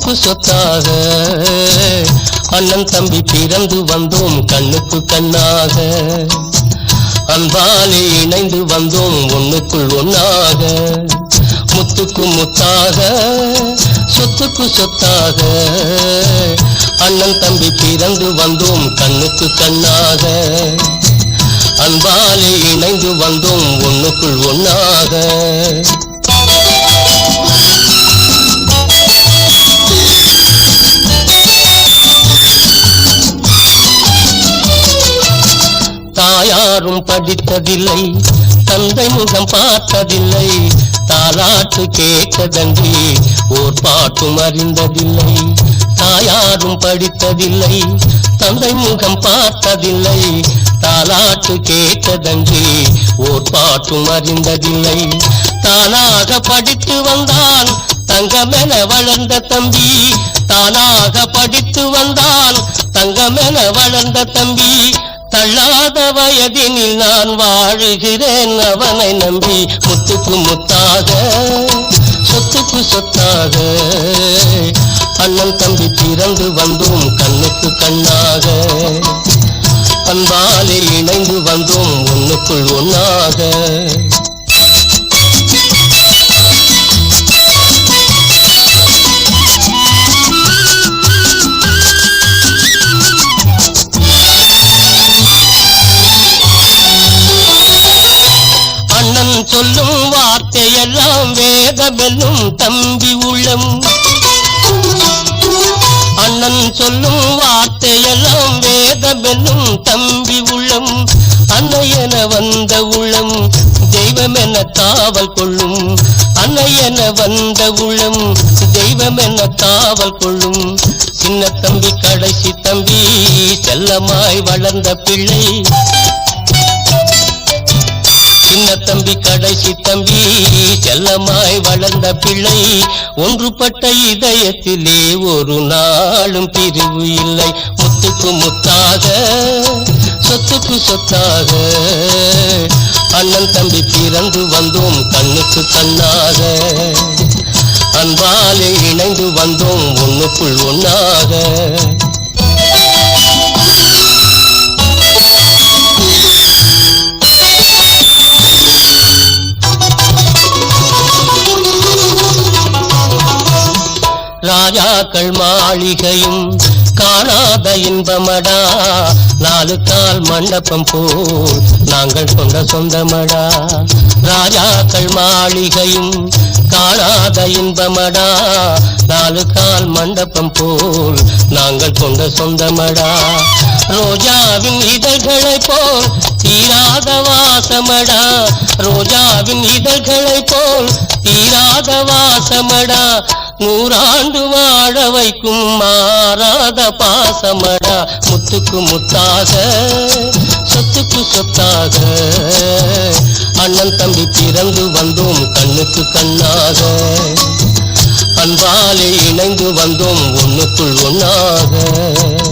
சொத்துக்கு சொத்தாக அண்ணன் தம்பி பிறந்து வந்தோம் கண்ணுக்கு கண்ணாக அன்பாலே இணைந்து வந்தோம் ஒண்ணுக்குள் ஒன்னாக முத்துக்கு முத்தாக சொத்துக்கு சொத்தாக அண்ணன் தம்பி பிறந்து வந்தோம் கண்ணுக்கு கண்ணாக அன்பாலே இணைந்து வந்தோம் ஒண்ணுக்குள் ஒன்னாக தாயாரும் படித்ததில்லை தந்தை முகம் பார்த்ததில்லை தாலாட்டு கேட்டதன்றி ஓர் பாட்டும் அறிந்ததில்லை தாயாரும் படித்ததில்லை தந்தை முகம் பார்த்ததில்லை தாலாட்டு கேட்டதன்றி ஓர் பாட்டும் அறிந்ததில்லை தானாக படித்து வந்தான் தங்கமென வளர்ந்த தம்பி தானாக படித்து வந்தான் தங்கமென வளர்ந்த தம்பி தள்ளாத வயதினில் நான் வாழுகிறேன் அவனை நம்பி முத்துக்கு முத்தாக சொத்துக்கு சொத்தாக அண்ணன் தம்பி பிறந்து வந்தோம் கண்ணுக்கு கண்ணாக அன்பாலே இணைந்து வந்தோம் ஒண்ணுக்குள் ஒன்னாக சொல்லும் வார்த்தையெல்லாம் வேதமெல்லும் தம்பி உள்ளம் அண்ணன் சொல்லும் வார்த்தையெல்லாம் வேதமெல்லும் தம்பி உள்ளம் அன்னையென வந்த உள்ளம் தெய்வமென காவல் கொள்ளும் அன்னையென வந்த உள்ளம் தெய்வமென காவல் கொள்ளும் சின்ன தம்பி கடைசி தம்பி செல்லமாய் வளர்ந்த பிள்ளை சின்ன தம்பி கடைசி தம்பி செல்லமாய் வளர்ந்த பிள்ளை ஒன்றுபட்ட இதயத்திலே ஒரு நாளும் பிரிவு இல்லை முத்துக்கு முத்தாக சொத்துக்கு சொத்தாக அண்ணன் தம்பி பிறந்து வந்தோம் கண்ணுக்கு கண்ணாக அன்பாலே இணைந்து வந்தோம் ஒண்ணுக்குள் ஒன்னாக ராஜாக்கள் மாளிகையும் காணாத இன்பமடா நாலு கால் மண்டபம் போல் நாங்கள் கொண்ட சொந்தமடா ராஜாக்கள் மாளிகையும் காணாத இன்பமடா நாலு கால் மண்டபம் போல் நாங்கள் கொண்ட சொந்தமடா ரோஜாவின் இதழ்களை போல் தீராத வாசமடா ரோஜாவின் இதழ்களை போல் தீராத வாசமடா நூறாண்டு வாழ வைக்கும் மாறாத பாசமடா முத்துக்கு முத்தாக சொத்துக்கு சொத்தாக அண்ணன் தம்பி பிறந்து வந்தோம் கண்ணுக்கு கண்ணாக அன்பாலே இணைந்து வந்தோம் ஒண்ணுக்குள் ஒன்னாக